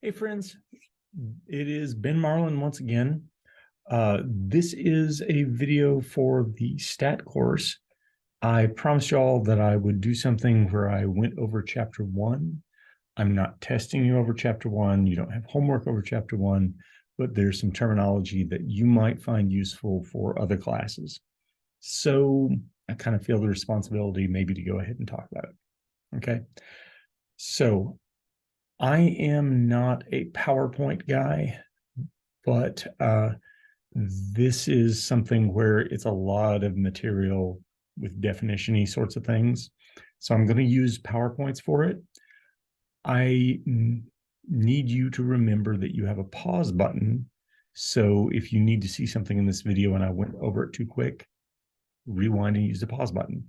Hey friends, it is Ben Marlin once again. This is a video for the stat course. I promised y'all that I would do something where I went over chapter one. I'm not testing you over chapter one. You don't have homework over chapter one, but there's some terminology that you might find useful for other classes. So I kind of feel the responsibility maybe to go ahead and talk about it. Okay. So I am not a PowerPoint guy, but this is something where it's a lot of material with definition-y sorts of things. So I'm going to use PowerPoints for it. I need you to remember that you have a pause button. So if you need to see something in this video and I went over it too quick, rewind and use the pause button.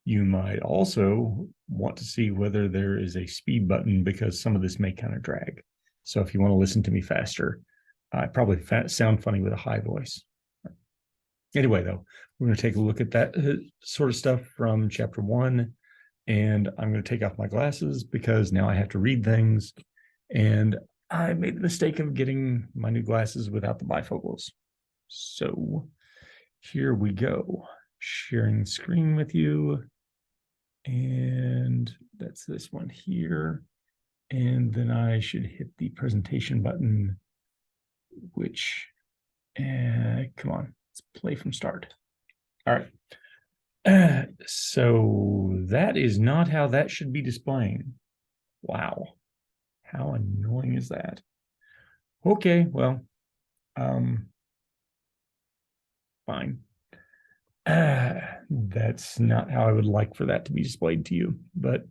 You might also want to see whether there is a speed button because some of this may kind of drag. So if you want to listen to me faster, I probably sound funny with a high voice. Anyway, though, we're going to take a look at that sort of stuff from chapter one. And I'm going to take off my glasses because now I have to read things. And I made the mistake of getting my new glasses without the bifocals. So here we go. Sharing the screen with you. And that's this one here. And then I should hit the presentation button, which, come on, let's play from start. All right. So that is not how that should be displaying. Wow. How annoying is that? Okay, well, fine. That's not how I would like for that to be displayed to you, but,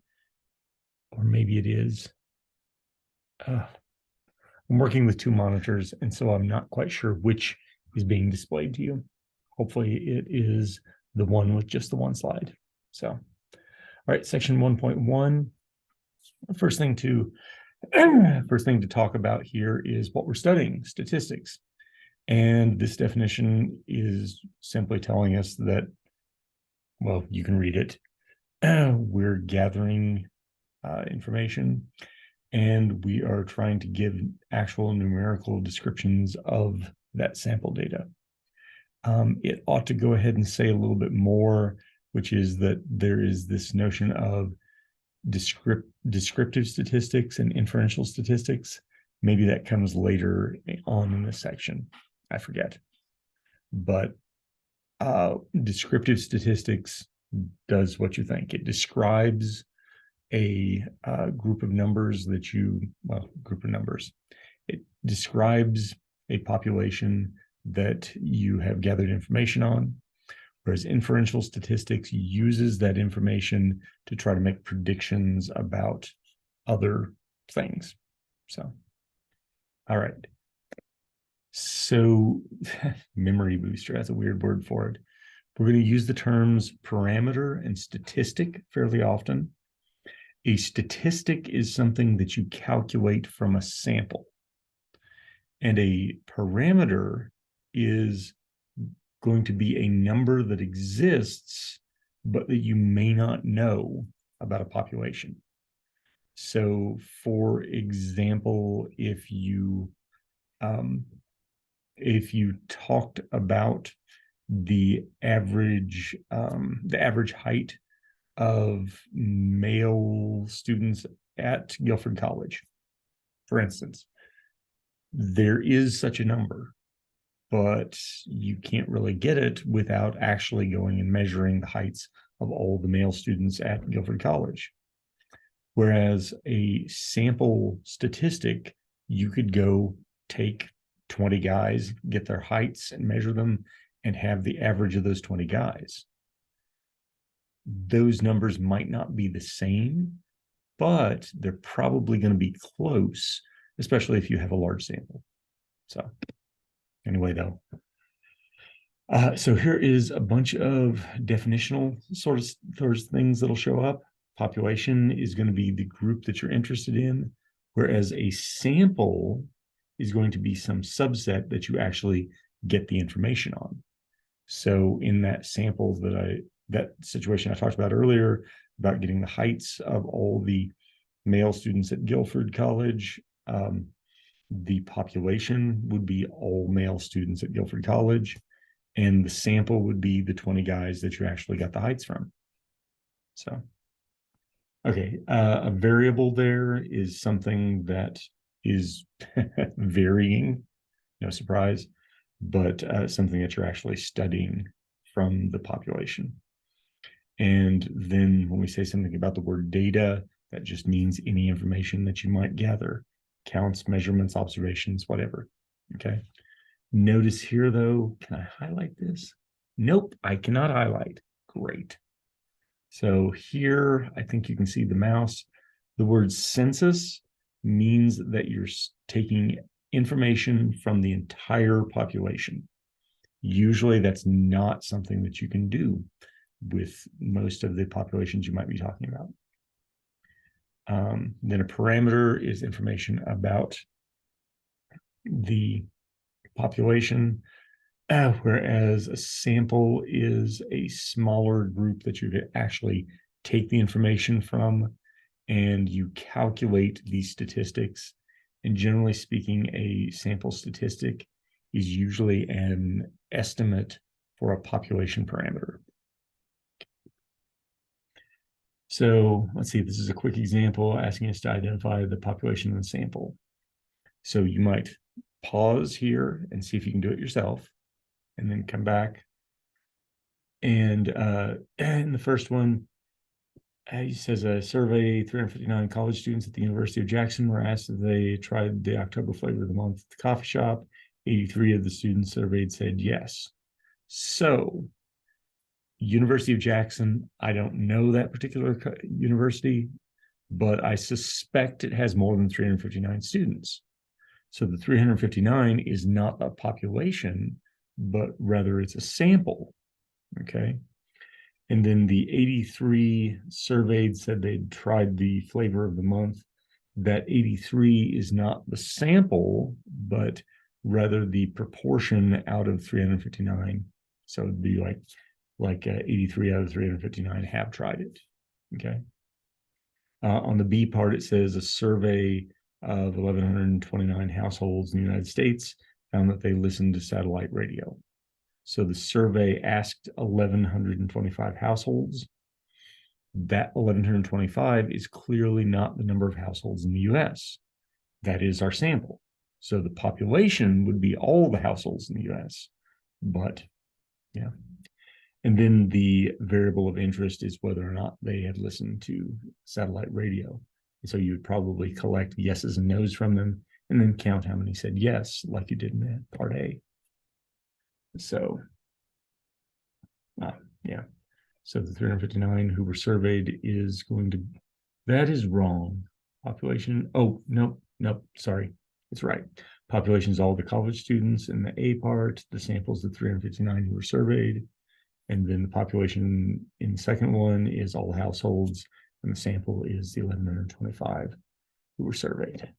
or maybe it is. I'm working with two monitors, and so I'm not quite sure which is being displayed to you. Hopefully it is the one with just the one slide. So, all right, section 1.1. First thing to talk about here is what we're studying, statistics. And this definition is simply telling us that, well, you can read it. We're gathering information, and we are trying to give actual numerical descriptions of that sample data. It ought to go ahead and say a little bit more, which is that there is this notion of descriptive statistics and inferential statistics. Maybe that comes later on in this section. I forget. But descriptive statistics does what you think. It describes a group of numbers that group of numbers. It describes a population that you have gathered information on, whereas inferential statistics uses that information to try to make predictions about other things. So, all right. So memory booster, that's a weird word for it. We're going to use the terms parameter and statistic fairly often. A statistic is something that you calculate from a sample. And a parameter is going to be a number that exists, but that you may not know about a population. So, for example, if you talked about the average height of male students at Guilford College, for instance, there is such a number, but you can't really get it without actually going and measuring the heights of all the male students at Guilford College. Whereas a sample statistic, you could go take 20 guys, get their heights and measure them, and have the average of those 20 guys. Those numbers might not be the same, but they're probably going to be close, especially if you have a large sample. So anyway, though, so here is a bunch of definitional sort of things that'll show up. Population is going to be the group that you're interested in, whereas a sample is going to be some subset that you actually get the information on. So in that sample that situation I talked about earlier about getting the heights of all the male students at Guilford College, The population would be all male students at Guilford College, and the sample would be the 20 guys that you actually got the heights from. So, okay, a variable there is something that is varying, no surprise, but something that you're actually studying from the population. And then when we say something about the word data, that just means any information that you might gather, counts, measurements, observations, whatever. Okay. Notice here, though, can I highlight this? Nope, I cannot highlight. Great. So here, I think you can see the mouse. The word census means that you're taking information from the entire population. Usually that's not something that you can do with most of the populations you might be talking about. Then a parameter is information about the population, whereas a sample is a smaller group that you could actually take the information from and you calculate these statistics. And generally speaking, a sample statistic is usually an estimate for a population parameter. So let's see, this is a quick example asking us to identify the population in the sample. So you might pause here and see if you can do it yourself, and then come back. And in the first one, he says a survey, 359 college students at the University of Jackson were asked if they tried the October flavor of the month at the coffee shop. 83 of the students surveyed said yes. So University of Jackson, I don't know that particular university, but I suspect it has more than 359 students. So the 359 is not a population, but rather it's a sample, okay? And then the 83 surveyed said they'd tried the flavor of the month. That 83 is not the sample, but rather the proportion out of 359. So it'd be like 83 out of 359 have tried it, okay? On the B part, it says a survey of 1,129 households in the United States found that they listened to satellite radio. So the survey asked 1,125 households. That 1,125 is clearly not the number of households in the US. That is our sample. So the population would be all the households in the US. But yeah. And then the variable of interest is whether or not they had listened to satellite radio. So you would probably collect yeses and nos from them and then count how many said yes, like you did in part A. So, yeah. So the 359 who were surveyed is going to, that is wrong. Population, oh, nope, sorry. It's right. Population is all the college students in the A part. The samples, the 359 who were surveyed. And then the population in the second one is all households, and the sample is the 1,125 who were surveyed.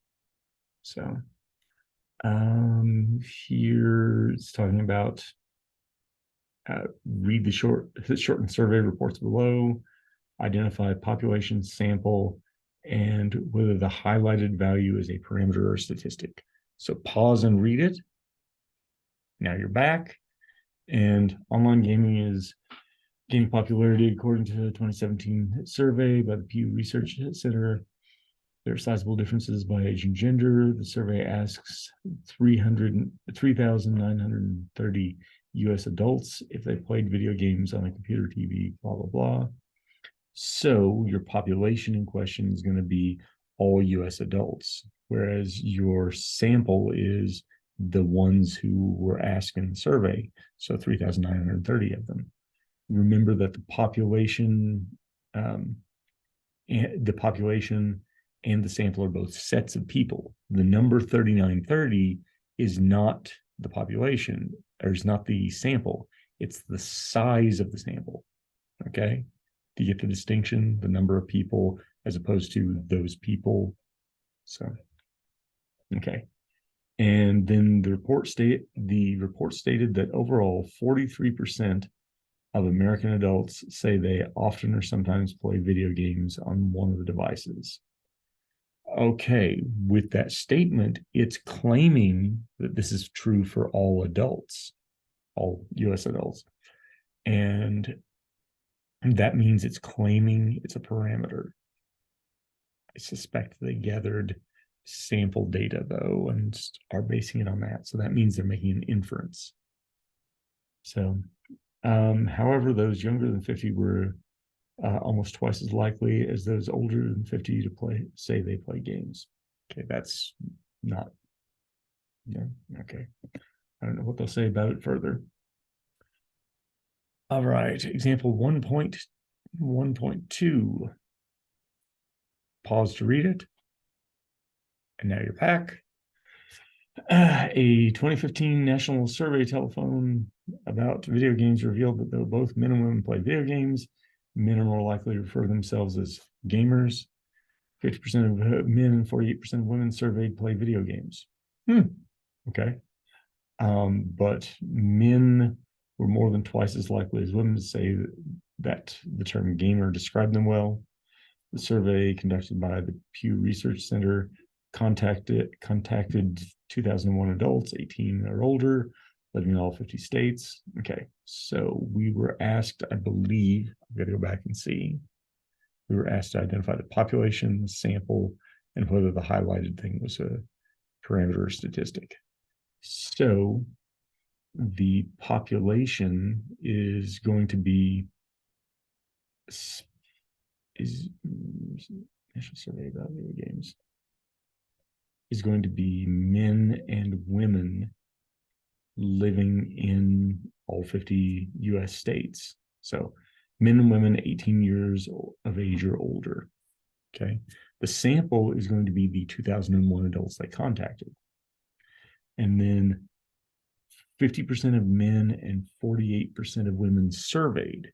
So here it's talking about read the shortened survey reports below, identify population sample, and whether the highlighted value is a parameter or statistic. So pause and read it. Now you're back. And online gaming is gaining popularity according to a 2017 survey by the Pew Research Center. There are sizable differences by age and gender. The survey asks 3,930 US adults if they played video games on a computer, TV, blah, blah, blah. So your population in question is going to be all US adults, whereas your sample is the ones who were asked in the survey, so 3,930 of them. Remember that the population and the sample are both sets of people. The number 3,930 is not the population, or is not the sample. It's the size of the sample, okay? Do you get the distinction? The number of people as opposed to those people. So, okay. And then the report stated that overall 43% of American adults say they often or sometimes play video games on one of the devices. Okay, with that statement, it's claiming that this is true for all adults, all US adults. And that means it's claiming it's a parameter. I suspect they gathered sample data though and are basing it on that. So that means they're making an inference. So, however, those younger than 50 were almost twice as likely as those older than 50 to say they play games. Okay, that's not, yeah, okay. I don't know what they'll say about it further. All right, example 1.1.2. Pause to read it. And now you're back. A 2015 national survey telephone about video games revealed that though both men and women play video games, men are more likely to refer themselves as gamers. 50% of men and 48% of women surveyed play video games. Okay. But men were more than twice as likely as women to say that the term gamer described them well. The survey conducted by the Pew Research Center contacted 2001 adults 18 or older living in all 50 states. Okay, so we were asked, I believe, I've got to go back and see. We were asked to identify the population, the sample, and whether the highlighted thing was a parameter or statistic. So the population is going to be National Survey about Video Games is going to be men and women living in all 50 US states. So men and women 18 years of age or older. Okay. The sample is going to be the 2001 adults they contacted. And then 50% of men and 48% of women surveyed.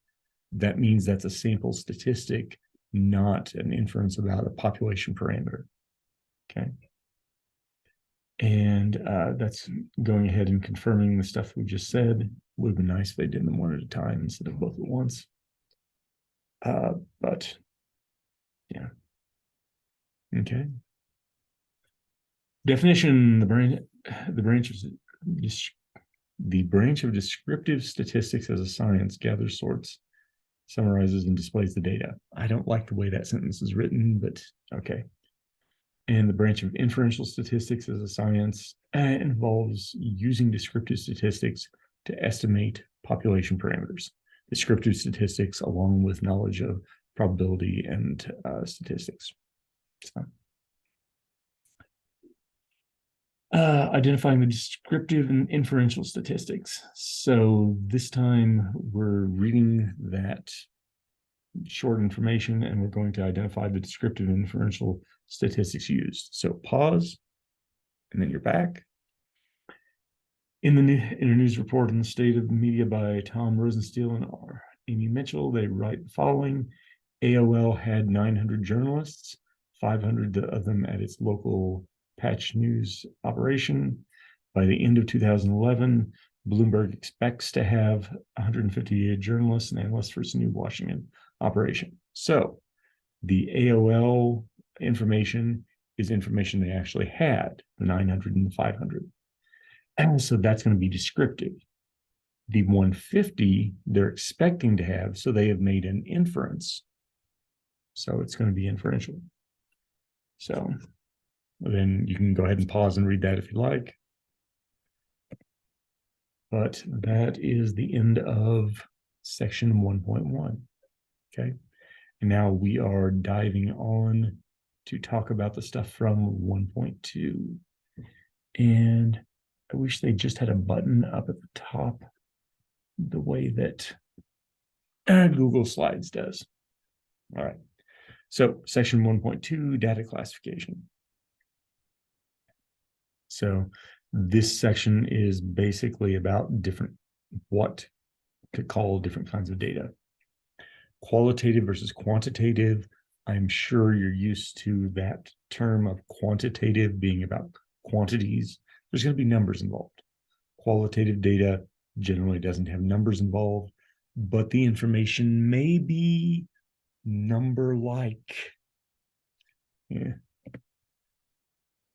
That means that's a sample statistic, not an inference about a population parameter. Okay. And that's going ahead and confirming the stuff we just said. Would have been nice if they did them one at a time instead of both at once. But yeah. Okay. Definition: the branch of descriptive statistics as a science gathers, sorts, summarizes, and displays the data. I don't like the way that sentence is written, but okay. And the branch of inferential statistics as a science involves using descriptive statistics to estimate population parameters. Descriptive statistics along with knowledge of probability and statistics. So, identifying the descriptive and inferential statistics. So this time we're reading that short information and we're going to identify the descriptive and inferential statistics used. So pause, and then you're back. In a news report in the State of the Media by Tom Rosenstiel and Amy Mitchell, they write the following: AOL had 900 journalists, 500 of them at its local patch news operation. By the end of 2011, Bloomberg expects to have 158 journalists and analysts for its new Washington operation. So the AOL information is information they actually had, the 900 and the 500. And so that's going to be descriptive. The 150 they're expecting to have, so they have made an inference. So it's going to be inferential. So then you can go ahead and pause and read that if you like. But that is the end of section 1.1. Okay. And now we are diving on to talk about the stuff from 1.2. And I wish they just had a button up at the top the way that Google Slides does. All right. So section 1.2, data classification. So this section is basically about what to call different kinds of data. Qualitative versus quantitative. I'm sure you're used to that term of quantitative being about quantities. There's going to be numbers involved. Qualitative data generally doesn't have numbers involved, but the information may be number-like. Yeah.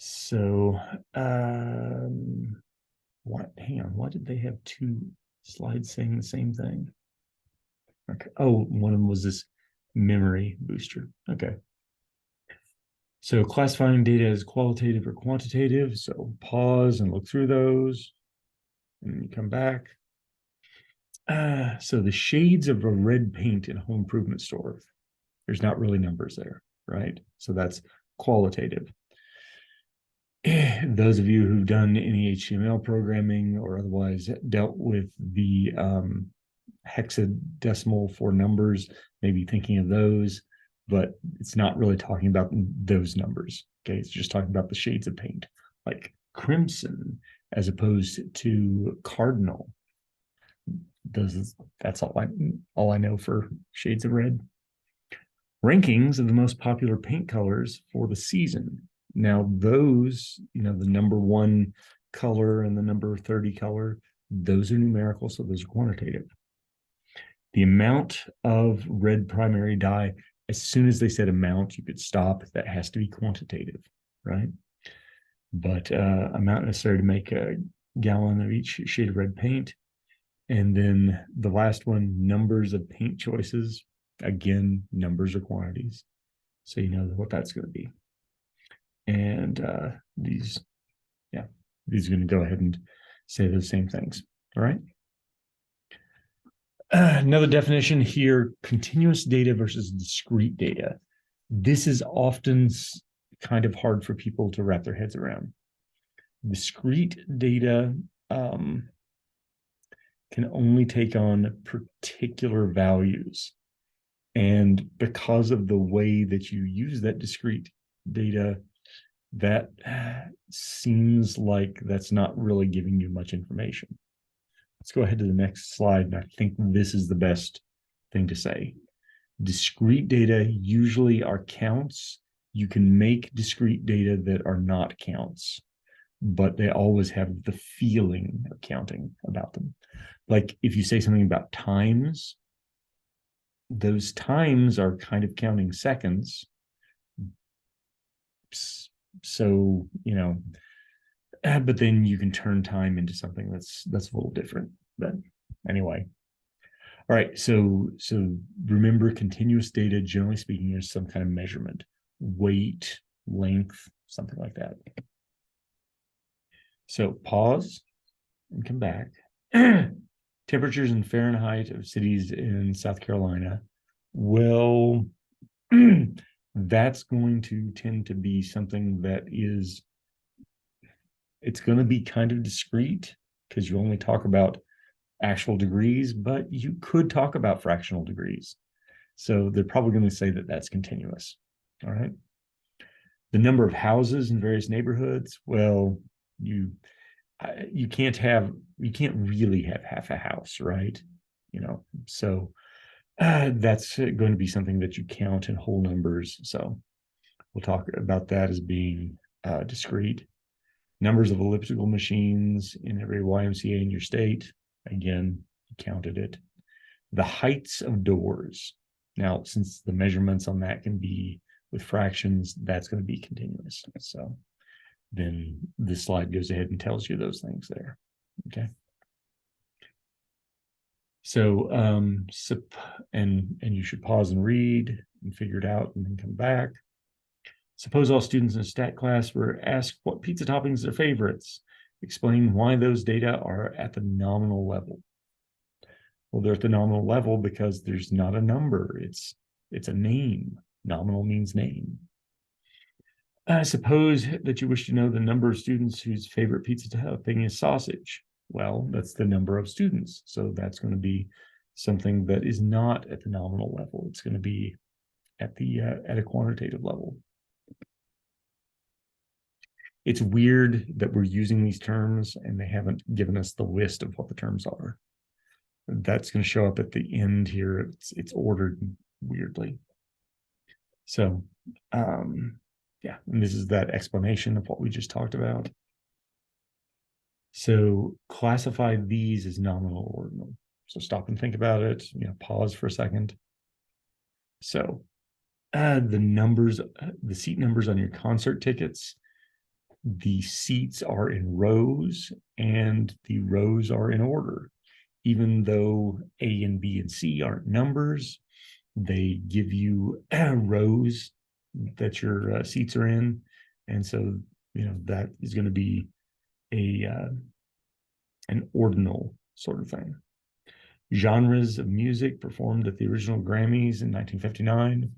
So, hang on, why did they have two slides saying the same thing? Okay. Oh, one of them was this memory booster. Okay. So classifying data as qualitative or quantitative. So pause and look through those and you come back. So the shades of a red paint in a home improvement store. There's not really numbers there, right? So that's qualitative. Those of you who've done any HTML programming or otherwise dealt with the hexadecimal for numbers, maybe thinking of those, but it's not really talking about those numbers. Okay, it's just talking about the shades of paint, like crimson as opposed to cardinal. That's all I know for shades of red. Rankings of the most popular paint colors for the season. Now those, the number 1 color and the number 30 color, those are numerical, so those are quantitative. The amount of red primary dye, as soon as they said amount, you could stop. That has to be quantitative, right? But amount necessary to make a gallon of each shade of red paint. And then the last one, numbers of paint choices. Again, numbers are quantities. So you know what that's going to be. And these are going to go ahead and say those same things. All right. Another definition here, continuous data versus discrete data. This is often kind of hard for people to wrap their heads around. Discrete data can only take on particular values. And because of the way that you use that discrete data, that seems like that's not really giving you much information. Let's go ahead to the next slide. And I think this is the best thing to say. Discrete data usually are counts. You can make discrete data that are not counts, but they always have the feeling of counting about them. Like if you say something about times, those times are kind of counting seconds. So, but then you can turn time into something that's a little different. But anyway. All right, so remember, continuous data, generally speaking, is some kind of measurement, weight, length, something like that. So pause and come back. Temperatures in Fahrenheit of cities in South Carolina. Well, that's going to tend to be something that it's going to be kind of discrete because you only talk about actual degrees, but you could talk about fractional degrees. So they're probably going to say that that's continuous. All right. The number of houses in various neighborhoods. Well, you can't really have half a house, right? So that's going to be something that you count in whole numbers. So we'll talk about that as being discrete. Numbers of elliptical machines in every YMCA in your state. Again, you counted it. The heights of doors. Now, since the measurements on that can be with fractions, that's going to be continuous. So then this slide goes ahead and tells you those things there. Okay. So, and you should pause and read and figure it out and then come back. Suppose all students in a stat class were asked what pizza toppings are favorites. Explain why those data are at the nominal level. Well, they're at the nominal level because there's not a number. It's a name. Nominal means name. I suppose that you wish to know the number of students whose favorite pizza topping is sausage. Well, that's the number of students. So that's going to be something that is not at the nominal level. It's going to be at a quantitative level. It's weird that we're using these terms and they haven't given us the list of what the terms are. That's going to show up at the end here. It's ordered weirdly. So, yeah, and this is that explanation of what we just talked about. So classify these as nominal or ordinal. So stop and think about it, pause for a second. So the numbers, the seat numbers on your concert tickets, The seats are in rows and the rows are in order. Even though A and B and C aren't numbers, they give you rows that your seats are in. And so, that is going to be an ordinal sort of thing. Genres of music performed at the original Grammys in 1959.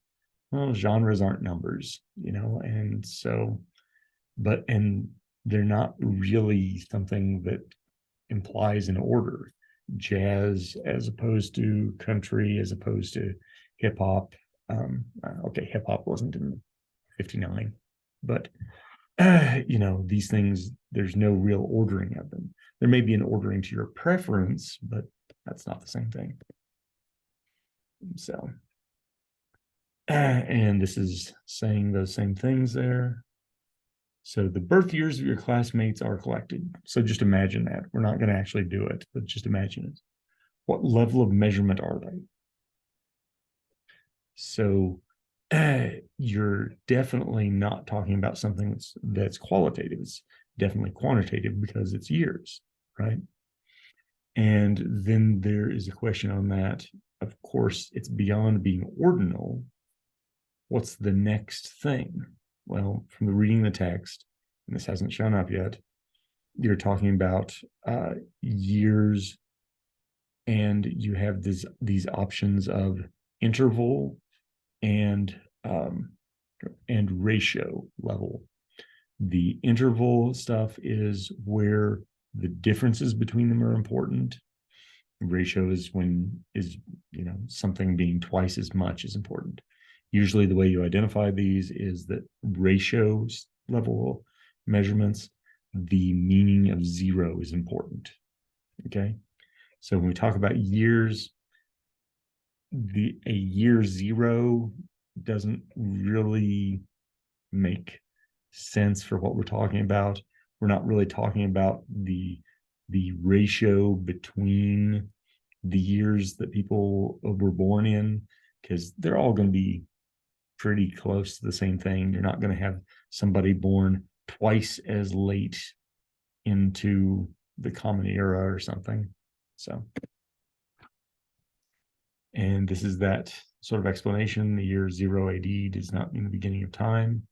Well, genres aren't numbers, and so, and they're not really something that implies an order. Jazz as opposed to country, as opposed to hip hop. Okay, hip hop wasn't in 59, but these things, there's no real ordering of them. There may be an ordering to your preference, but that's not the same thing. So, and this is saying those same things there. So the birth years of your classmates are collected. So just imagine that. We're not going to actually do it, but just imagine it. What level of measurement are they? So you're definitely not talking about something that's qualitative. It's definitely quantitative because it's years, right? And then there is a question on that. Of course, it's beyond being ordinal. What's the next thing? Well, from the reading the text, and this hasn't shown up yet, you're talking about years, and you have these options of interval and ratio level. The interval stuff is where the differences between them are important. Ratio is when something being twice as much is important. Usually the way you identify these is that ratios level measurements, the meaning of 0 is important. Okay. So when we talk about years, a year 0 doesn't really make sense for what we're talking about. We're not really talking about the ratio between the years that people were born in, because they're all going to be pretty close to the same thing. You're not going to have somebody born twice as late into the Common Era or something. So, and this is that sort of explanation. The year 0 AD does not mean the beginning of time.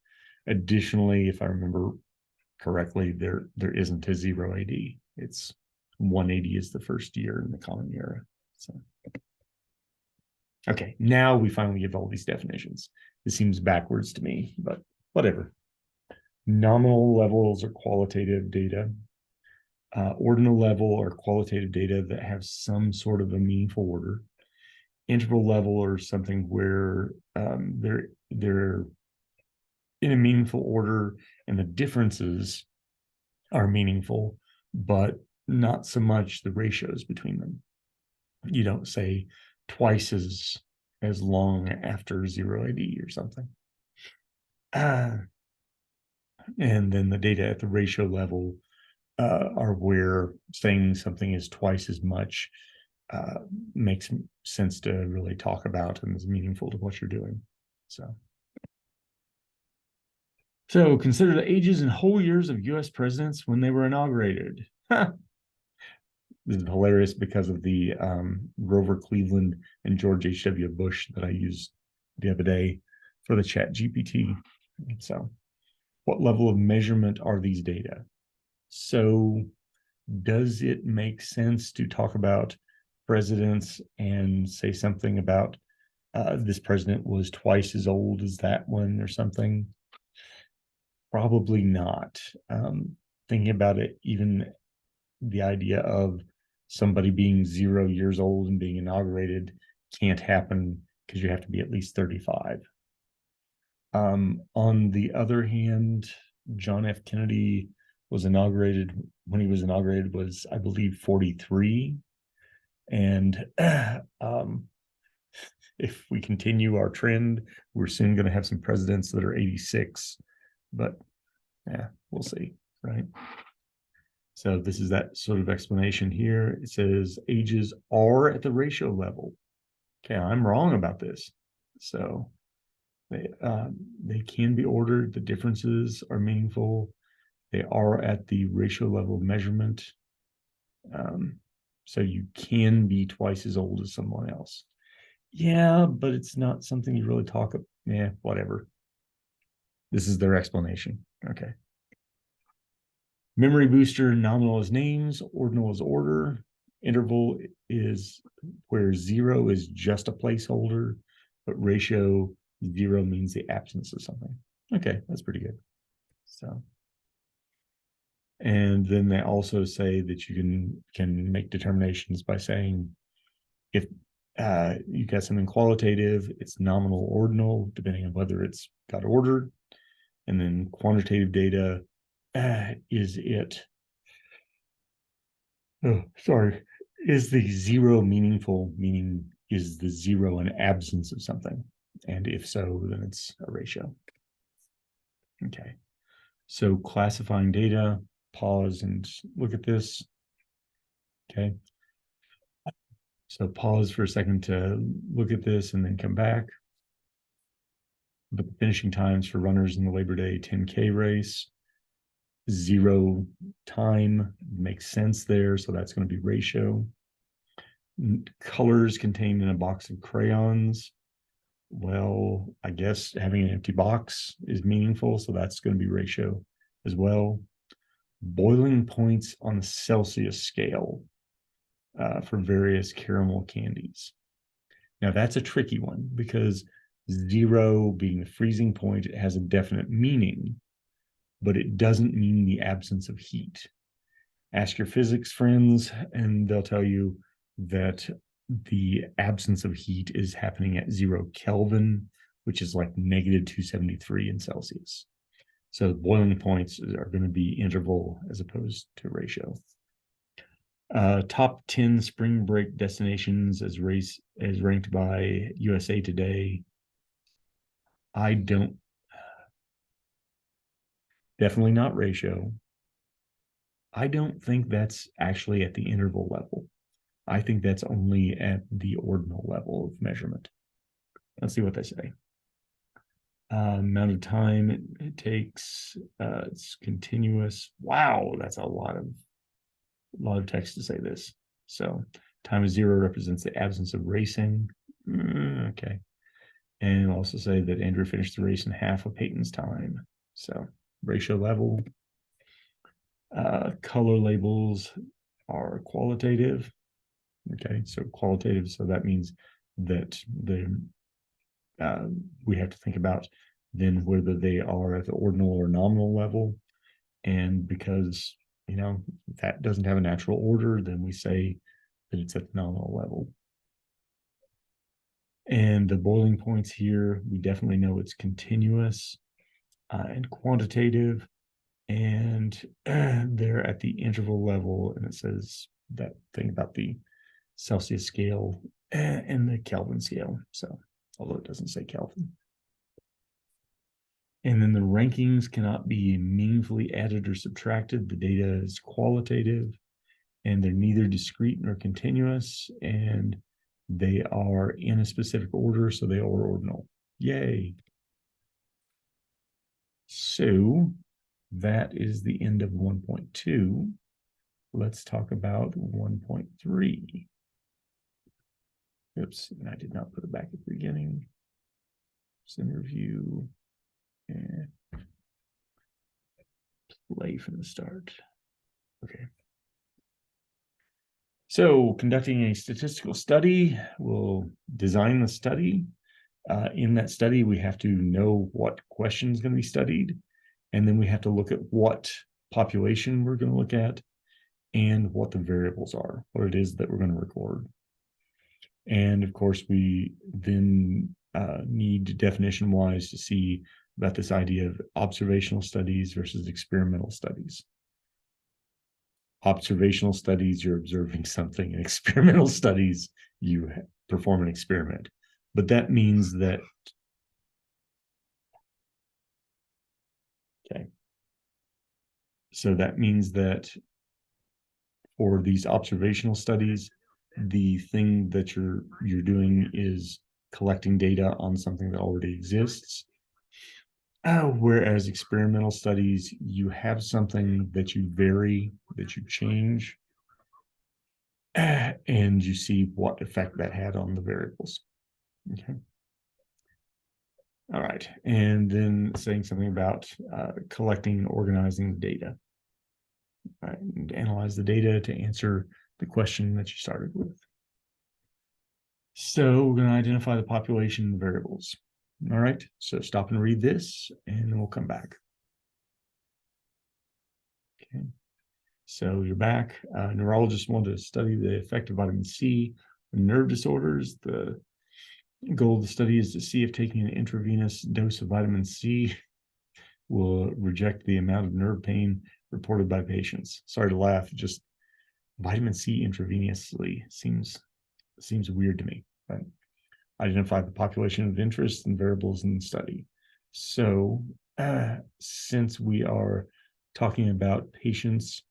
Additionally, if I remember correctly, there isn't a 0 AD. It's 180 is the first year in the Common Era. So, okay, now we finally give all these definitions. This seems backwards to me, but whatever. Nominal levels are qualitative data. Ordinal level or qualitative data that have some sort of a meaningful order. Interval level or something where they're in a meaningful order and the differences are meaningful, but not so much the ratios between them. You don't say twice as long after 0 AD or something. And then the data at the ratio level are where saying something is twice as much makes sense to really talk about and is meaningful to what you're doing. So consider the ages and whole years of U.S. presidents when they were inaugurated. This is hilarious because of the Grover Cleveland and George H.W. Bush that I used the other day for the ChatGPT. So what level of measurement are these data? So does it make sense to talk about presidents and say something about this president was twice as old as that one or something? Probably not. Thinking about it, even the idea of somebody being 0 years old and being inaugurated can't happen because you have to be at least 35. On the other hand, John F. Kennedy was inaugurated, when he was inaugurated was, I believe, 43. And if we continue our trend, we're soon going to have some presidents that are 86. But yeah, we'll see, right? So this is that sort of explanation here. It says ages are at the ratio level. Okay, I'm wrong about this. So they can be ordered. The differences are meaningful. They are at the ratio level of measurement. So you can be twice as old as someone else. Yeah, but it's not something you really talk about. Yeah, whatever. This is their explanation. Okay. Memory booster, nominal is names, ordinal is order. Interval is where 0 is just a placeholder, but ratio 0 means the absence of something. Okay, that's pretty good. So, and then they also say that you can make determinations by saying if you got something qualitative, it's nominal, ordinal, depending on whether it's got ordered, and then quantitative data, is it? Oh, sorry. Is the 0 meaningful? Meaning, is the 0 an absence of something? And if so, then it's a ratio. Okay. So classifying data, pause and look at this. Okay. So pause for a second to look at this and then come back. But the finishing times for runners in the Labor Day 10K race, 0 time makes sense there. So that's going to be ratio. Colors contained in a box of crayons. Well, I guess having an empty box is meaningful. So that's going to be ratio as well. Boiling points on the Celsius scale for various caramel candies. Now that's a tricky one because 0 being the freezing point, it has a definite meaning, but it doesn't mean the absence of heat. Ask your physics friends and they'll tell you that the absence of heat is happening at 0 Kelvin, which is like negative 273 in Celsius. So boiling points are going to be interval as opposed to ratio. Top 10 spring break destinations as ranked by USA Today. I don't, definitely not ratio. I don't think that's actually at the interval level. I think that's only at the ordinal level of measurement. Let's see what they say. Amount of time it takes, it's continuous. Wow, that's a lot of text to say this. So time of 0 represents the absence of racing. Okay. And also say that Andrew finished the race in half of Peyton's time. So ratio level. Color labels are qualitative. Okay, so qualitative, so that means that we have to think about then whether they are at the ordinal or nominal level. And because, that doesn't have a natural order, then we say that it's at the nominal level. And the boiling points here, we definitely know it's continuous and quantitative. And they're at the interval level. And it says that thing about the Celsius scale and the Kelvin scale. So, although it doesn't say Kelvin. And then the rankings cannot be meaningfully added or subtracted. The data is qualitative and they're neither discrete nor continuous, and they are in a specific order, so they are ordinal. Yay. So that is the end of 1.2. Let's talk about 1.3. Oops, I did not put it back at the beginning. Sim review and play from the start. Okay. So conducting a statistical study, we'll design the study. In that study, we have to know what question is going to be studied. And then we have to look at what population we're going to look at and what the variables are, what it is that we're going to record. And of course, we then need definition-wise to see about this idea of observational studies versus experimental studies. Observational studies, you're observing something. In experimental studies, you perform an experiment. But that means that, okay. So that means that for these observational studies, the thing that you're doing is collecting data on something that already exists. Whereas experimental studies, you have something that you vary, that you change, and you see what effect that had on the variables. Okay. All right. And then saying something about collecting and organizing data. All right. And analyze the data to answer the question that you started with. So we're going to identify the population and the variables. All right. So stop and read this, and then we'll come back. Okay. So you're back. Neurologists want to study the effect of vitamin C on nerve disorders. The goal of the study is to see if taking an intravenous dose of vitamin C will reject the amount of nerve pain reported by patients. Sorry to laugh, just vitamin C intravenously seems weird to me. But identify the population of interest and variables in the study. So since we are talking about patients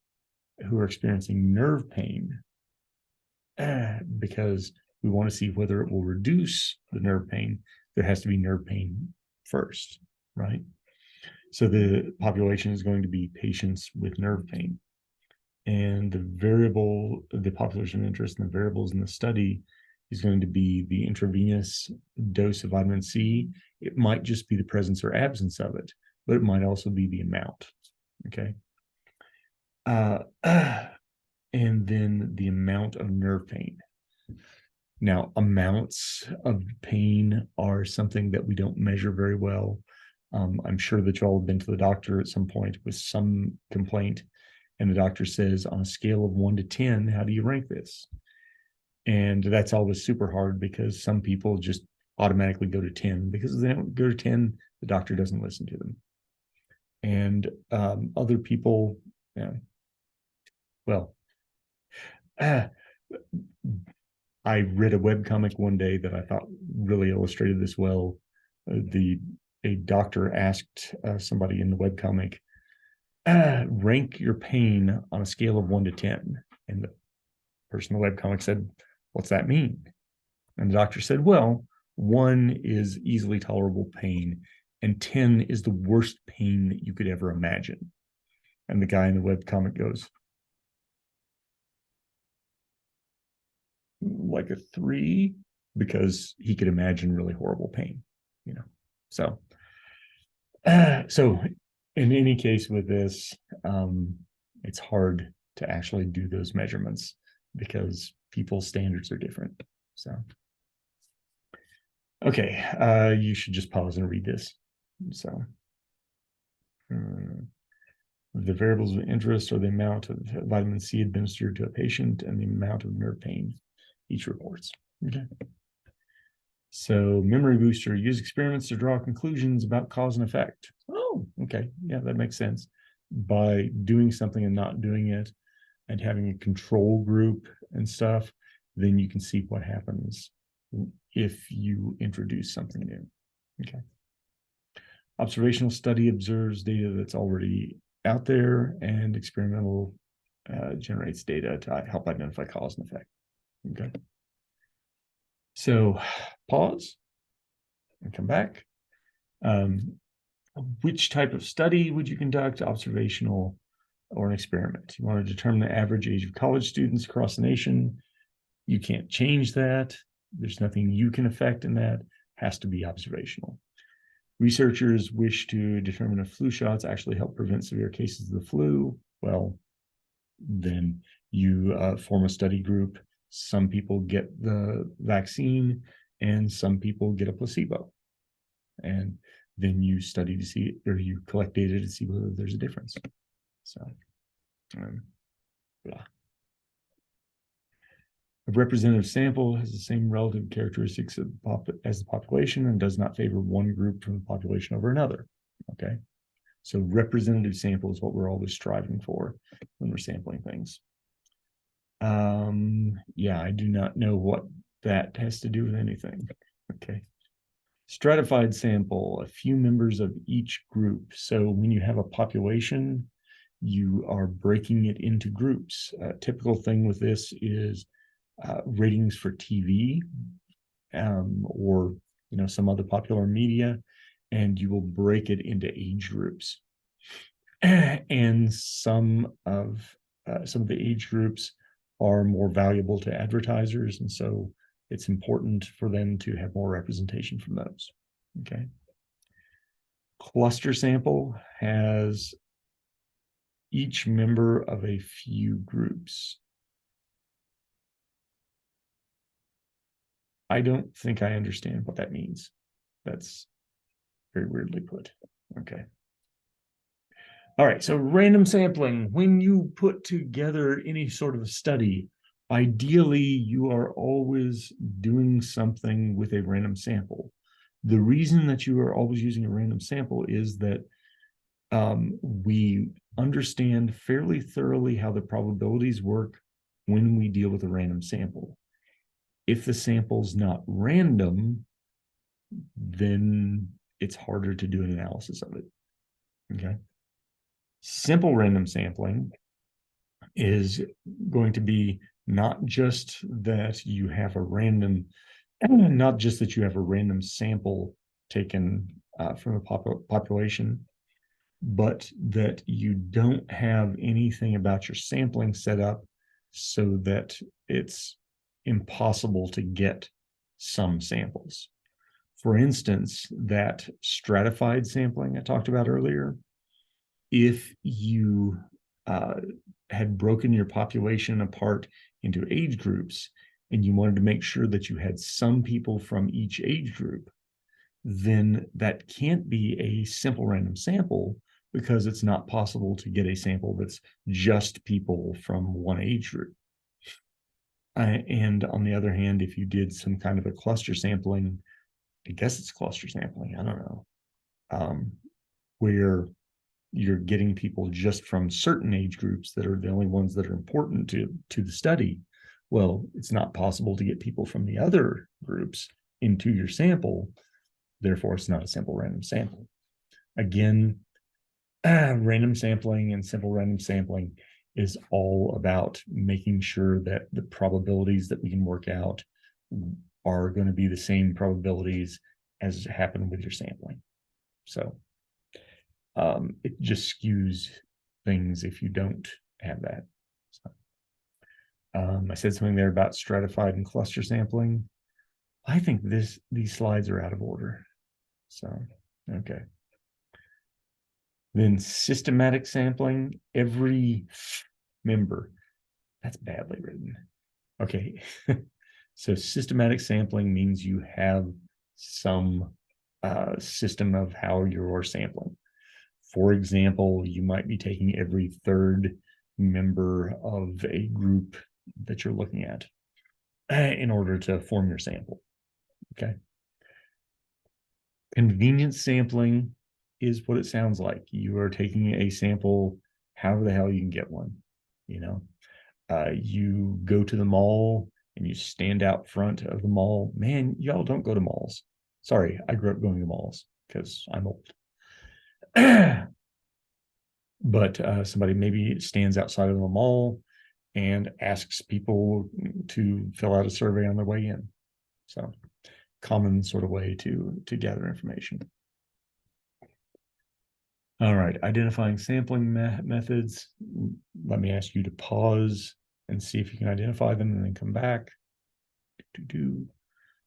who are experiencing nerve pain, because we want to see whether it will reduce the nerve pain, there has to be nerve pain first, right? So the population is going to be patients with nerve pain. And the population of interest and the variables in the study is going to be the intravenous dose of vitamin C. It might just be the presence or absence of it, but it might also be the amount, okay? And then the amount of nerve pain. Now, amounts of pain are something that we don't measure very well. I'm sure that you all have been to the doctor at some point with some complaint, and the doctor says, on a scale of 1 to 10, how do you rank this? And that's always super hard because some people just automatically go to 10, because if they don't go to 10, the doctor doesn't listen to them. And other people, well, I read a webcomic one day that I thought really illustrated this well. A doctor asked somebody in the webcomic, rank your pain on a scale of 1 to 10. And the person in the webcomic said, what's that mean? And the doctor said, well, 1 is easily tolerable pain, and 10 is the worst pain that you could ever imagine. And the guy in the webcomic goes, like a 3, because he could imagine really horrible pain, So in any case with this, it's hard to actually do those measurements because people's standards are different. So, okay, you should just pause and read this. So, the variables of interest are the amount of vitamin C administered to a patient and the amount of nerve pain each reports. Okay. So memory booster, use experiments to draw conclusions about cause and effect. Oh, okay. Yeah, that makes sense. By doing something and not doing it and having a control group and stuff, then you can see what happens if you introduce something new. Okay. Observational study observes data that's already out there, and experimental generates data to help identify cause and effect. Okay. So pause and come back. Which type of study would you conduct, observational or an experiment? You want to determine the average age of college students across the nation. You can't change that. There's nothing you can affect in that. It has to be observational. Researchers wish to determine if flu shots actually help prevent severe cases of the flu. Well, then you form a study group. Some people get the vaccine and some people get a placebo. And then you study to see, or you collect data to see whether there's a difference. So, blah. A representative sample has the same relative characteristics as the population and does not favor one group from the population over another. Okay. So representative sample is what we're always striving for when we're sampling things. Yeah, I do not know what that has to do with anything. Okay. Stratified sample, a few members of each group. So when you have a population, you are breaking it into groups. A typical thing with this is ratings for TV or some other popular media. and you will break it into age groups. And some of the age groups are more valuable to advertisers, and so it's important for them to have more representation from those. Okay. Cluster sample has each member of a few groups. I don't think I understand what that means. That's very weirdly put. Okay. All right, so random sampling. When you put together any sort of study, ideally you are always doing something with a random sample. The reason that you are always using a random sample is that we understand fairly thoroughly how the probabilities work when we deal with a random sample. If the sample's not random, then it's harder to do an analysis of it. Okay. Simple random sampling is going to be not just that you have a random, not just that you have a random sample taken from a population, but that you don't have anything about your sampling set up so that it's impossible to get some samples. For instance, that stratified sampling I talked about earlier, if you had broken your population apart into age groups and you wanted to make sure that you had some people from each age group, then that can't be a simple random sample because it's not possible to get a sample that's just people from one age group. And on the other hand, if you did some kind of a cluster sampling, I guess it's cluster sampling, I don't know, where you're getting people just from certain age groups that are the only ones that are important to the study. Well, it's not possible to get people from the other groups into your sample. Therefore, it's not a simple random sample. Again, random sampling and simple random sampling is all about making sure that the probabilities that we can work out are going to be the same probabilities as happen with your sampling. So it just skews things if you don't have that. So, I said something there about stratified and cluster sampling. I think these slides are out of order. So, okay. Then systematic sampling, every member. That's badly written. Okay. So systematic sampling means you have some system of how you're sampling. For example, you might be taking every third member of a group that you're looking at in order to form your sample. Okay. Convenience sampling is what it sounds like. You are taking a sample, however the hell you can get one. You know, you go to the mall and you stand out front of the mall. Man, y'all don't go to malls. Sorry, I grew up going to malls because I'm old. But somebody maybe stands outside of the mall and asks people to fill out a survey on their way in. So common sort of way to gather information. All right, identifying sampling methods. Let me ask you to pause and see if you can identify them and then come back.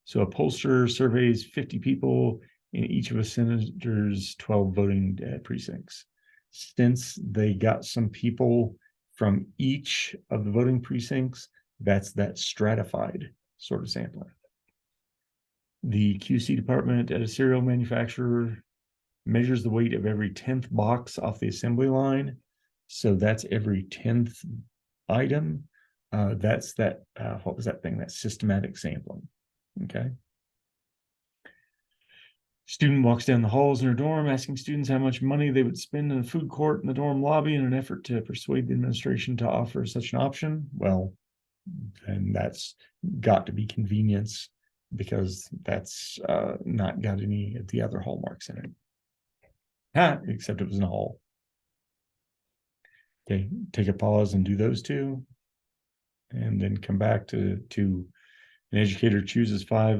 So a pollster surveys 50 people in each of a senator's 12 voting precincts. Since they got some people from each of the voting precincts, that's that stratified sort of sampling. The QC department at a cereal manufacturer measures the weight of every 10th box off the assembly line. So that's every 10th item. That's that, what was that thing? That systematic sampling. Okay. Student walks down the halls in her dorm asking students how much money they would spend in a food court in the dorm lobby in an effort to persuade the administration to offer such an option. Well, then that's got to be convenience because that's not got any of the other hallmarks in it. Except it was in a hall. Okay, take a pause and do those two. And then come back to an educator chooses 5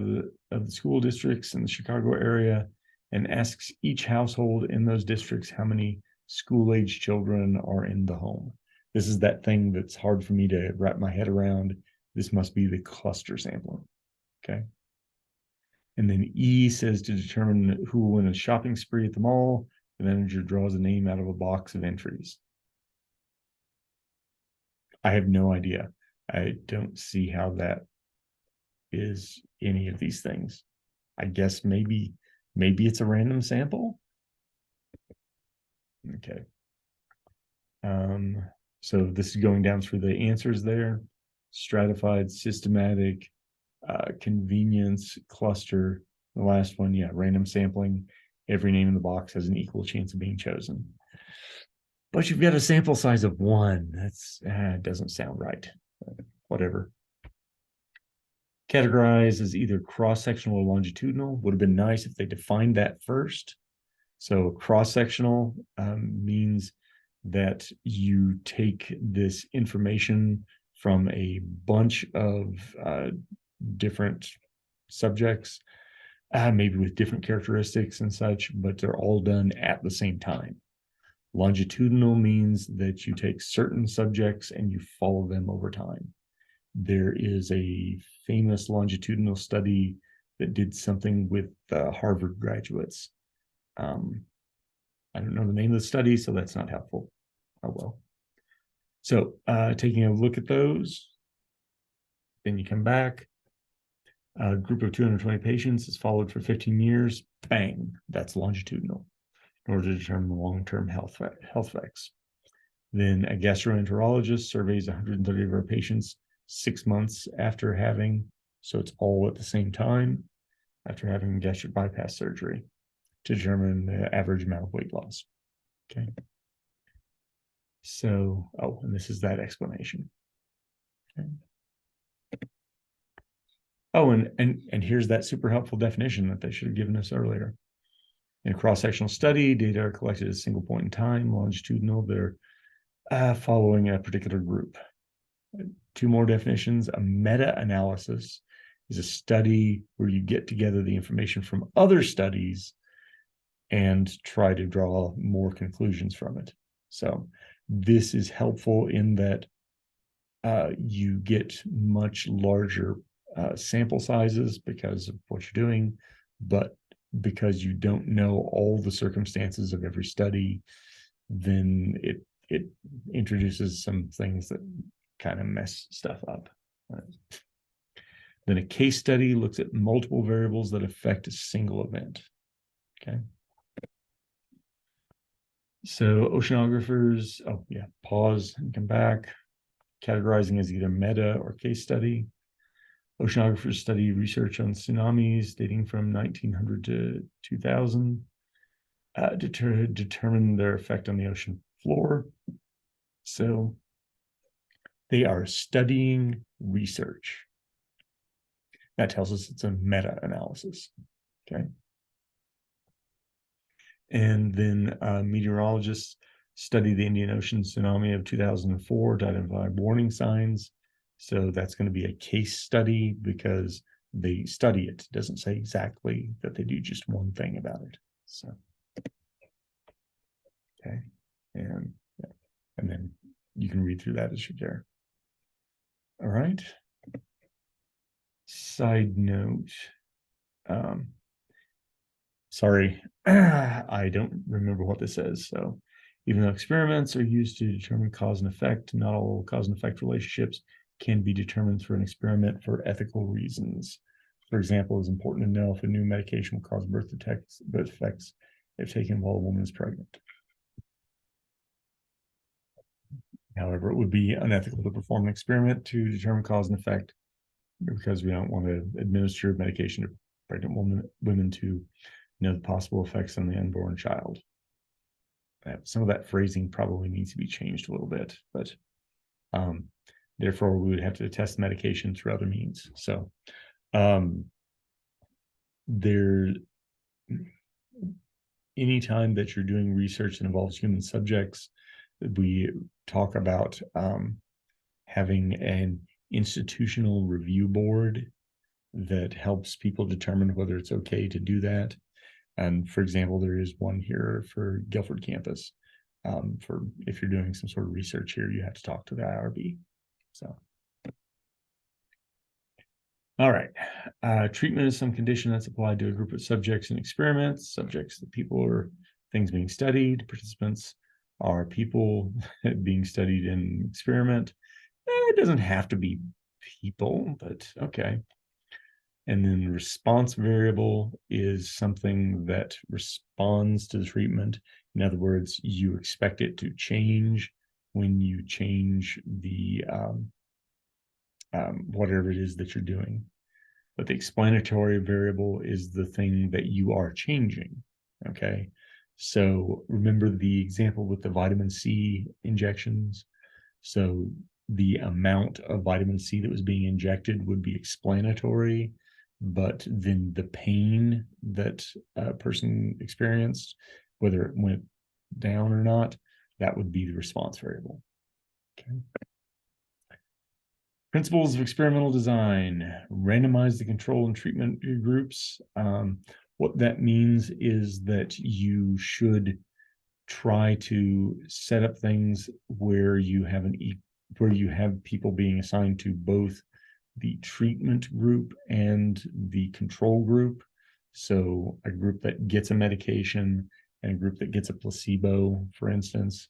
of the school districts in the Chicago area and asks each household in those districts how many school-age children are in the home. This is that thing that's hard for me to wrap my head around. This must be the cluster sampling, okay? And then E says to determine who will win a shopping spree at the mall, the manager draws a name out of a box of entries. I have no idea. I don't see how that is any of these things. I guess maybe it's a random sample. Okay. So this is going down through the answers there. Stratified, systematic, convenience, cluster. The last one, yeah, random sampling. Every name in the box has an equal chance of being chosen. But you've got a sample size of 1. That's doesn't sound right. Whatever. Categorize as either cross-sectional or longitudinal. Would have been nice if they defined that first. So cross-sectional means that you take this information from a bunch of different subjects, maybe with different characteristics and such, but they're all done at the same time. Longitudinal means that you take certain subjects and you follow them over time. There is a famous longitudinal study that did something with Harvard graduates. I don't know the name of the study, so that's not helpful. Oh well. So taking a look at those, then you come back. A group of 220 patients is followed for 15 years. Bang, that's longitudinal in order to determine the long-term health effects. Then a gastroenterologist surveys 130 of our patients 6 months after having, so it's all at the same time, after having gastric bypass surgery to determine the average amount of weight loss. Okay. So, and this is that explanation. Okay. Oh, and here's that super helpful definition that they should have given us earlier. In a cross-sectional study, data are collected at a single point in time. Longitudinal, they're following a particular group. 2 more definitions. A meta-analysis is a study where you get together the information from other studies and try to draw more conclusions from it. So this is helpful in that you get much larger sample sizes because of what you're doing, but because you don't know all the circumstances of every study, then it introduces some things that kind of mess stuff up. Right? Then a case study looks at multiple variables that affect a single event. Okay. So oceanographers, pause and come back. Categorizing as either meta or case study. Oceanographers study research on tsunamis dating from 1900 to 2000, determine their effect on the ocean floor. So they are studying research. That tells us it's a meta-analysis, okay? And then meteorologists study the Indian Ocean tsunami of 2004 to identify warning signs. So that's going to be a case study because they study it. It doesn't say exactly that they do just one thing about it. So, okay. And then you can read through that as you care. All right. Side note. Sorry, I don't remember what this says. So even though experiments are used to determine cause and effect, not all cause and effect relationships can be determined through an experiment for ethical reasons. For example, it's important to know if a new medication will cause birth defects if taken while a woman is pregnant. However, it would be unethical to perform an experiment to determine cause and effect because we don't want to administer medication to pregnant women to know the possible effects on the unborn child. Some of that phrasing probably needs to be changed a little bit, but therefore we would have to test medication through other means. So anytime that you're doing research that involves human subjects, we talk about having an institutional review board that helps people determine whether it's okay to do that. And for example, there is one here for Guilford campus. For if you're doing some sort of research here, you have to talk to the IRB. So, all right. Treatment is some condition that's applied to a group of subjects and experiments. Subjects, the people or things being studied. Participants are people being studied in experiment. It doesn't have to be people, but okay. And then the response variable is something that responds to the treatment. In other words, you expect it to change when you change the whatever it is that you're doing. But the explanatory variable is the thing that you are changing. Okay. So remember the example with the vitamin C injections. So the amount of vitamin C that was being injected would be explanatory, but then the pain that a person experienced, whether it went down or not, that would be the response variable. Okay. Principles of experimental design: randomize the control and treatment groups. What that means is that you should try to set up things where you have people being assigned to both the treatment group and the control group. So a group that gets a medication and a group that gets a placebo, for instance,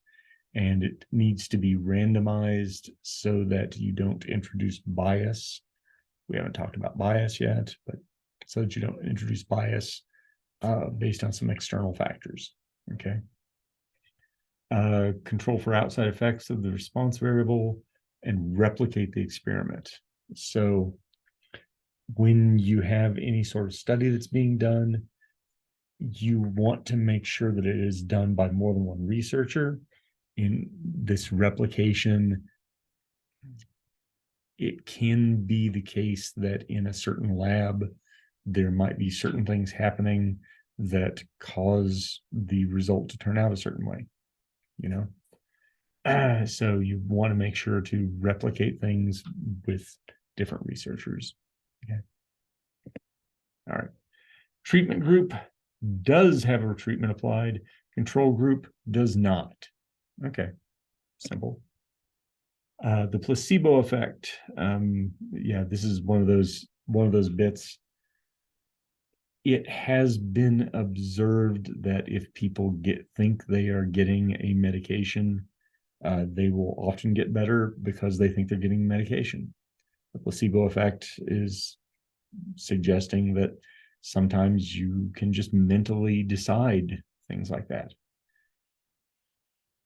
and it needs to be randomized so that you don't introduce bias. We haven't talked about bias yet, but so that you don't introduce bias based on some external factors. Okay. Control for outside effects of the response variable and replicate the experiment. So when you have any sort of study that's being done, you want to make sure that it is done by more than one researcher. In this replication, it can be the case that in a certain lab, there might be certain things happening that cause the result to turn out a certain way, you know? So you want to make sure to replicate things with different researchers. Okay. All right. Treatment group does have a treatment applied. Control group does not. Okay. Simple. The placebo effect. Yeah, this is one of those bits. It has been observed that if people think they are getting a medication, they will often get better because they think they're getting medication. The placebo effect is suggesting that sometimes you can just mentally decide things like that.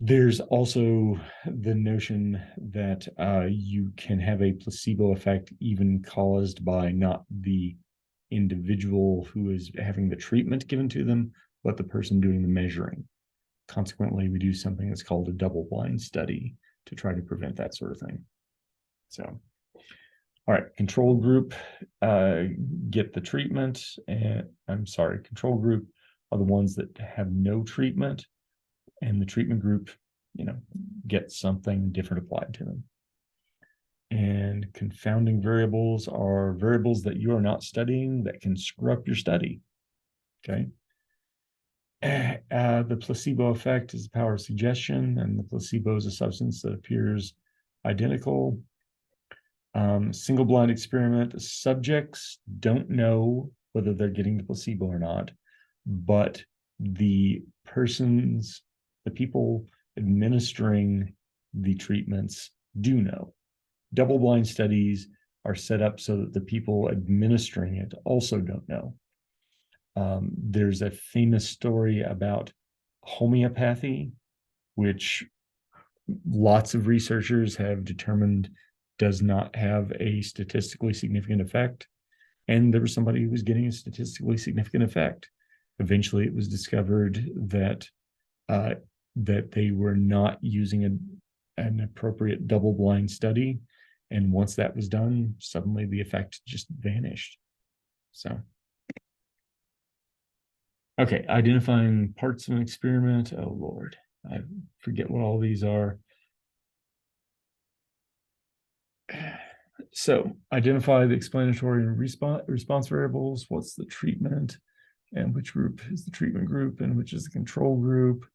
There's also the notion that you can have a placebo effect even caused by not the individual who is having the treatment given to them, but the person doing the measuring. Consequently, we do something that's called a double-blind study to try to prevent that sort of thing. So, all right, control group get the treatment, and control group are the ones that have no treatment, and the treatment group, get something different applied to them. And confounding variables are variables that you are not studying that can screw up your study. Okay. The placebo effect is the power of suggestion, and the placebo is a substance that appears identical. Single blind experiment, subjects don't know whether they're getting the placebo or not, but the people administering the treatments do know. Double blind studies are set up so that the people administering it also don't know. There's a famous story about homeopathy, which lots of researchers have determined does not have a statistically significant effect. And there was somebody who was getting a statistically significant effect. Eventually, it was discovered that they were not using an appropriate double-blind study. And once that was done, suddenly the effect just vanished. So, okay, identifying parts of an experiment. Oh, Lord, I forget what all these are. So identify the explanatory and response variables. What's the treatment? and which group is the treatment group and which is the control group.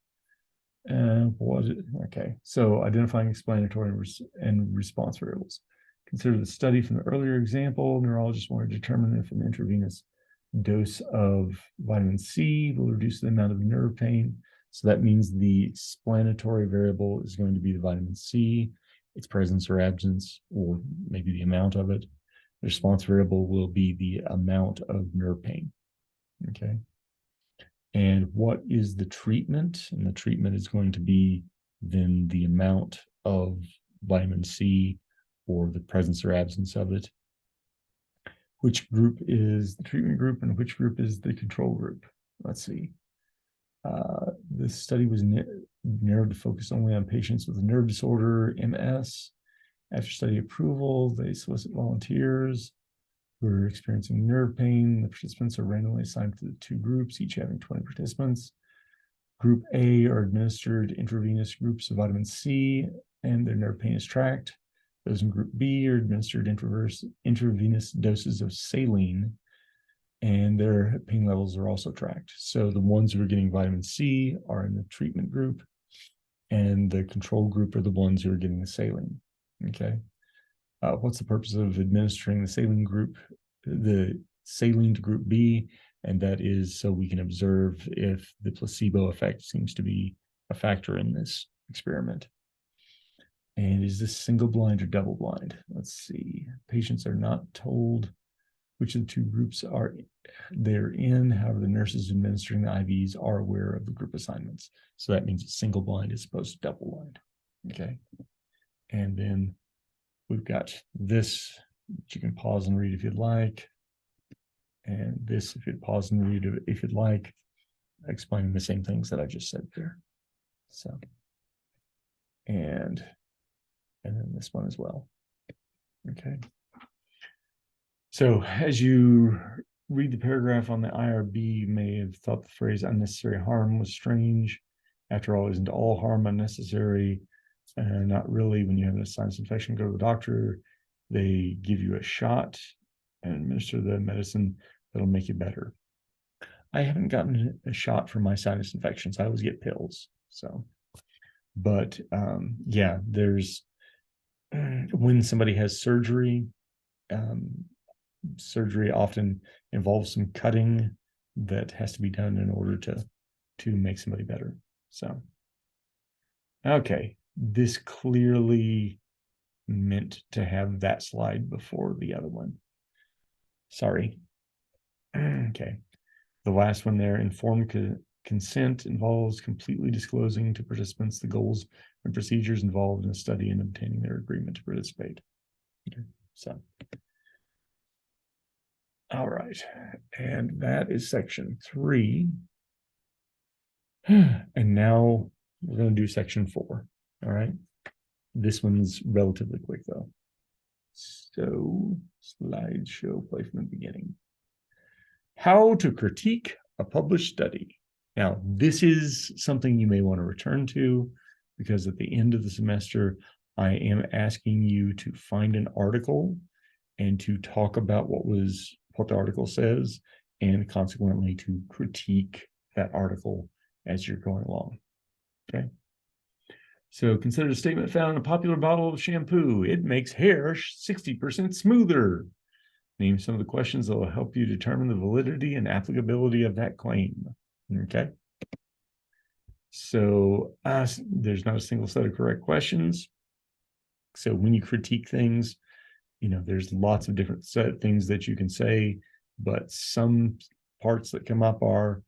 Okay, so identifying explanatory and response variables. Consider the study from the earlier example. Neurologists want to determine if an intravenous dose of vitamin C will reduce the amount of nerve pain. So that means the explanatory variable is going to be the vitamin C, its presence or absence, or maybe the amount of it. The response variable will be the amount of nerve pain. Okay. And what is the treatment? And the treatment is going to be then the amount of vitamin C or the presence or absence of it. Which group is the treatment group and which group is the control group? Let's see. This study was narrowed to focus only on patients with a nerve disorder, MS. After study approval, they solicit volunteers who are experiencing nerve pain. The participants are randomly assigned to the two groups, each having 20 participants. Group A are administered intravenous groups of vitamin C, and their nerve pain is tracked. Those in group B are administered intravenous doses of saline, and their pain levels are also tracked. So the ones who are getting vitamin C are in the treatment group, and the control group are the ones who are getting the saline. Okay. What's the purpose of administering the saline to group B? And that is so we can observe if the placebo effect seems to be a factor in this experiment. And is this single blind or double blind? Let's see. Patients are not told which of the two groups they're in. However, the nurses administering the IVs are aware of the group assignments. So that means it's single blind as opposed to double blind. Okay. And then we've got this, which you can pause and read if you'd like. And this, if you'd pause and read if you'd like, explaining the same things that I just said there. So, and then this one as well. Okay. So as you read the paragraph on the IRB, you may have thought the phrase unnecessary harm was strange. After all, isn't all harm unnecessary? Not really. When you have a sinus infection, go to the doctor. They give you a shot and administer the medicine that'll make you better. I haven't gotten a shot for my sinus infections. I always get pills. So, but yeah, there's when somebody has surgery, surgery often involves some cutting that has to be done in order to make somebody better. So, okay, this clearly meant to have that slide before the other one. Sorry. Okay. The last one there, informed consent involves completely disclosing to participants the goals and procedures involved in a study and obtaining their agreement to participate. Okay. So, all right. And that is section 3. And now we're going to do section 4. All right. This one's relatively quick though. So, slideshow play from the beginning. How to critique a published study. Now, this is something you may want to return to because at the end of the semester, I am asking you to find an article and to talk about what the article says, and consequently to critique that article as you're going along. Okay. So consider the statement found in a popular bottle of shampoo. It makes hair 60% smoother. Name some of the questions that will help you determine the validity and applicability of that claim. Okay. So there's not a single set of correct questions. So when you critique things, there's lots of different things that you can say, but some parts that come up are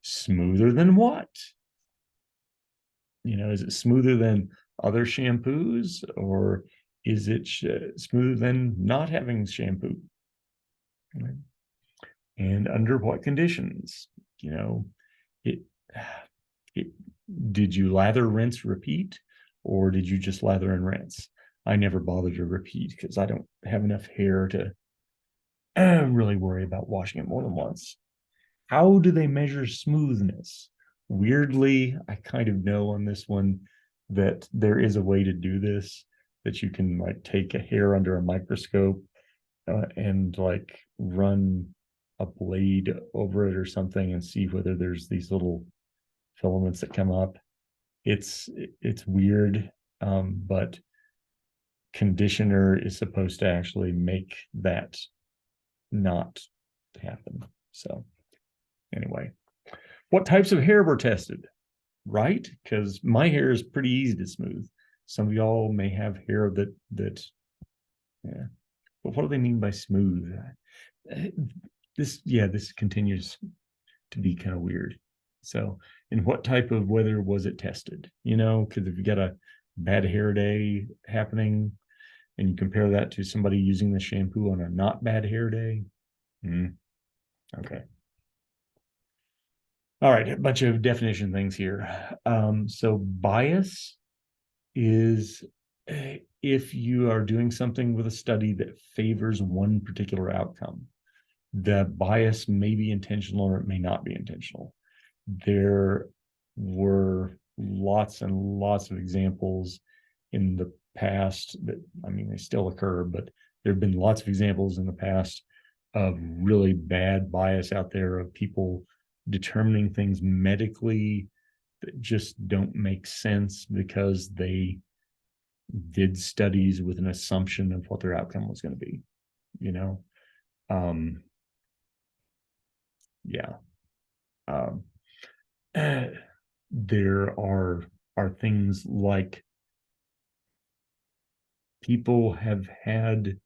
smoother than what? Is it smoother than other shampoos, or is it smoother than not having shampoo? And under what conditions? Did you lather, rinse, repeat, or did you just lather and rinse? I never bother to repeat because I don't have enough hair to really worry about washing it more than once. How do they measure smoothness? Weirdly, I kind of know on this one that there is a way to do this, that you can take a hair under a microscope and run a blade over it or something and see whether there's these little filaments that come up. It's weird, but conditioner is supposed to actually make that not happen. So anyway, what types of hair were tested? Right? Because my hair is pretty easy to smooth. Some of y'all may have hair that yeah. But what do they mean by smooth? This continues to be kind of weird. So, in what type of weather was it tested? Because if you got a bad hair day happening and you compare that to somebody using the shampoo on a not bad hair day, okay. All right, a bunch of definition things here. So bias is if you are doing something with a study that favors one particular outcome. The bias may be intentional or it may not be intentional. There were lots and lots of examples in the past that, they still occur, but there have been lots of examples in the past of really bad bias out there of people determining things medically that just don't make sense because they did studies with an assumption of what their outcome was going to be, yeah. There are things like people have had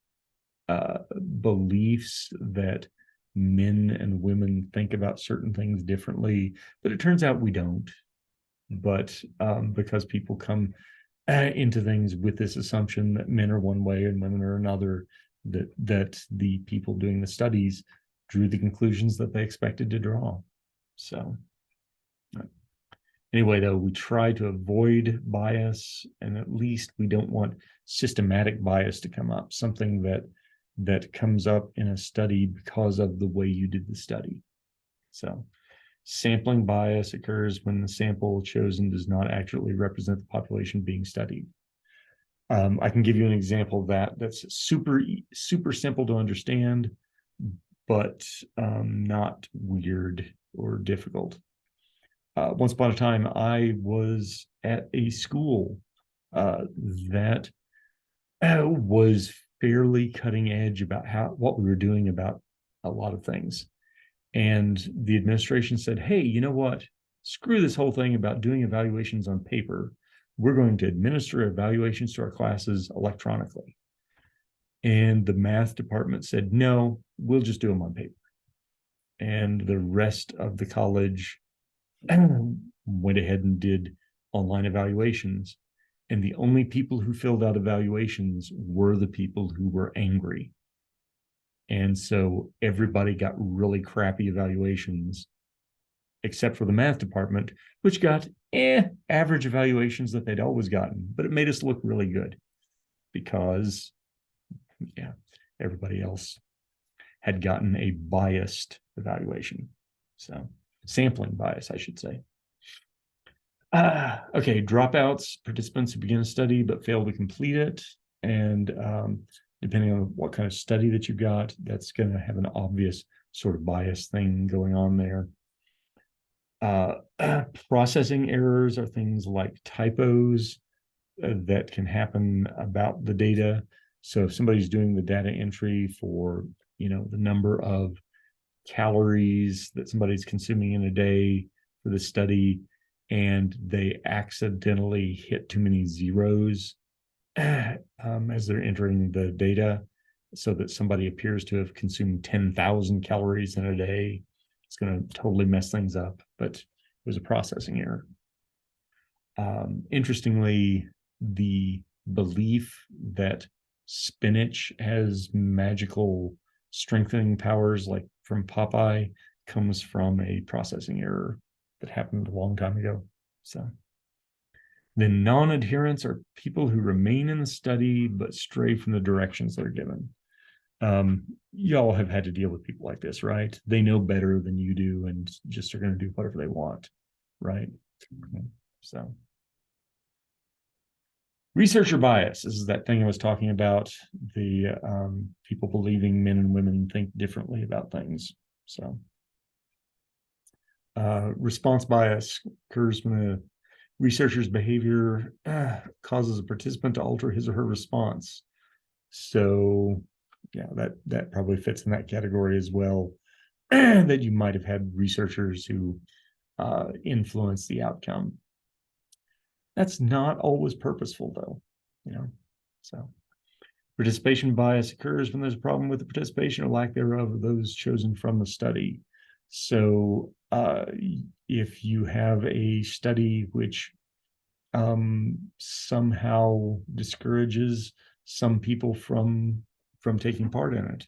beliefs that men and women think about certain things differently, but it turns out we don't. But because people come into things with this assumption that men are one way and women are another, that the people doing the studies drew the conclusions that they expected to draw. So anyway, though, we try to avoid bias, and at least we don't want systematic bias to come up, something that comes up in a study because of the way you did the study. So sampling bias occurs when the sample chosen does not accurately represent the population being studied. I can give you an example of that's super simple to understand, but not weird or difficult. Once upon a time, I was at a school that was fairly cutting edge about what we were doing about a lot of things. And the administration said, hey, you know what? Screw this whole thing about doing evaluations on paper. We're going to administer evaluations to our classes electronically. And the math department said, no, we'll just do them on paper. And the rest of the college went ahead and did online evaluations. And the only people who filled out evaluations were the people who were angry. And so everybody got really crappy evaluations, except for the math department, which got average evaluations that they'd always gotten. But it made us look really good because, everybody else had gotten a biased evaluation. So sampling bias, I should say. Okay, dropouts, participants who begin a study but fail to complete it. And depending on what kind of study that you've got, that's going to have an obvious sort of bias thing going on there. Processing errors are things like typos that can happen about the data. So if somebody's doing the data entry for, the number of calories that somebody's consuming in a day for the study, and they accidentally hit too many zeros as they're entering the data, so that somebody appears to have consumed 10,000 calories in a day, it's going to totally mess things up. But it was a processing error. Interestingly, the belief that spinach has magical strengthening powers like from Popeye comes from a processing error that happened a long time ago. So then non-adherents are people who remain in the study but stray from the directions that are given. Y'all have had to deal with people like this, right? They know better than you do and just are going to do whatever they want, right? So researcher bias, this is that thing I was talking about, the people believing men and women think differently about things. So response bias occurs when a researcher's behavior causes a participant to alter his or her response. So yeah, that probably fits in that category as well. That you might have had researchers who influence the outcome. That's not always purposeful, though, you know. So participation bias occurs when there's a problem with the participation or lack thereof of those chosen from the study. So if you have a study which somehow discourages some people from taking part in it,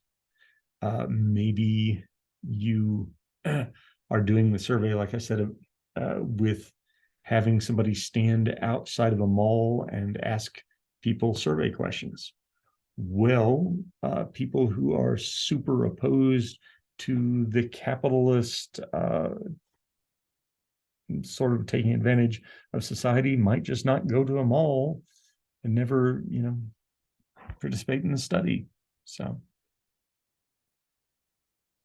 maybe you are doing the survey, like I said, with having somebody stand outside of a mall and ask people survey questions. Well, people who are super opposed to the capitalist sort of taking advantage of society might just not go to a mall and never, participate in the study. So,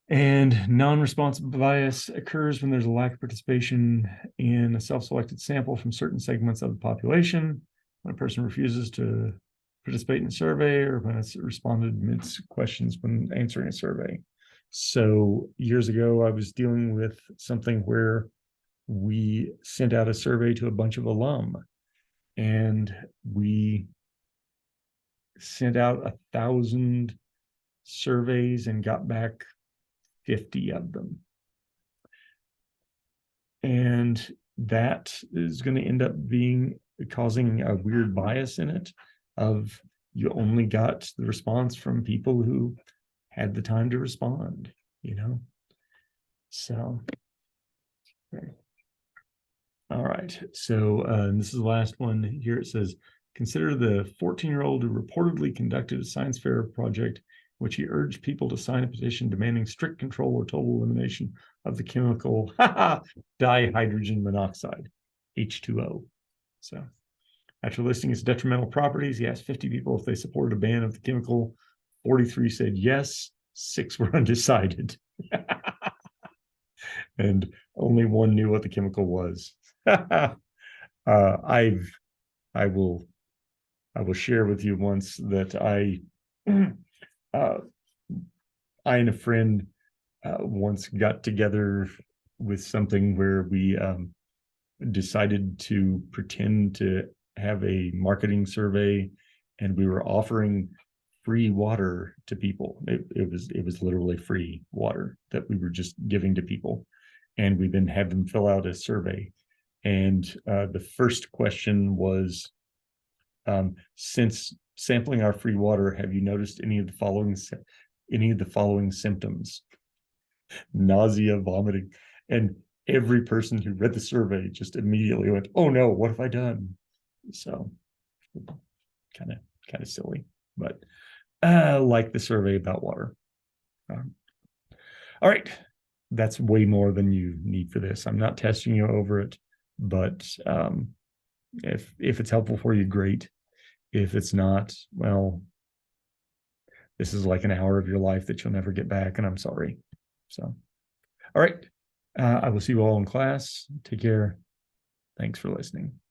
and non-responsive bias occurs when there's a lack of participation in a self-selected sample from certain segments of the population, when a person refuses to participate in a survey, or when it's responded amidst questions when answering a survey. So years ago, I was dealing with something where we sent out a survey to a bunch of alum, and we sent out 1,000 surveys and got back 50 of them. And that is going to end up causing a weird bias in it of you only got the response from people who had the time to respond, So, okay. All right. So this is the last one here. It says, consider the 14-year-old who reportedly conducted a science fair project in which he urged people to sign a petition demanding strict control or total elimination of the chemical dihydrogen monoxide, H2O. So after listing its detrimental properties, he asked 50 people if they supported a ban of the chemical. 43 said yes, 6 were undecided. And only 1 knew what the chemical was. I will share with you once that I and a friend once got together with something where we decided to pretend to have a marketing survey, and we were offering free water to people. It was literally free water that we were just giving to people, and we then had them fill out a survey. And the first question was, since sampling our free water, have you noticed any of the following symptoms? Nausea, vomiting. And every person who read the survey just immediately went, oh no, what have I done? So kind of silly, but like the survey about water. All right, that's way more than you need for this. I'm not testing you over it, but if it's helpful for you, great. If it's not, well, this is like an hour of your life that you'll never get back, and I'm sorry. So, all right, I will see you all in class. Take care. Thanks for listening.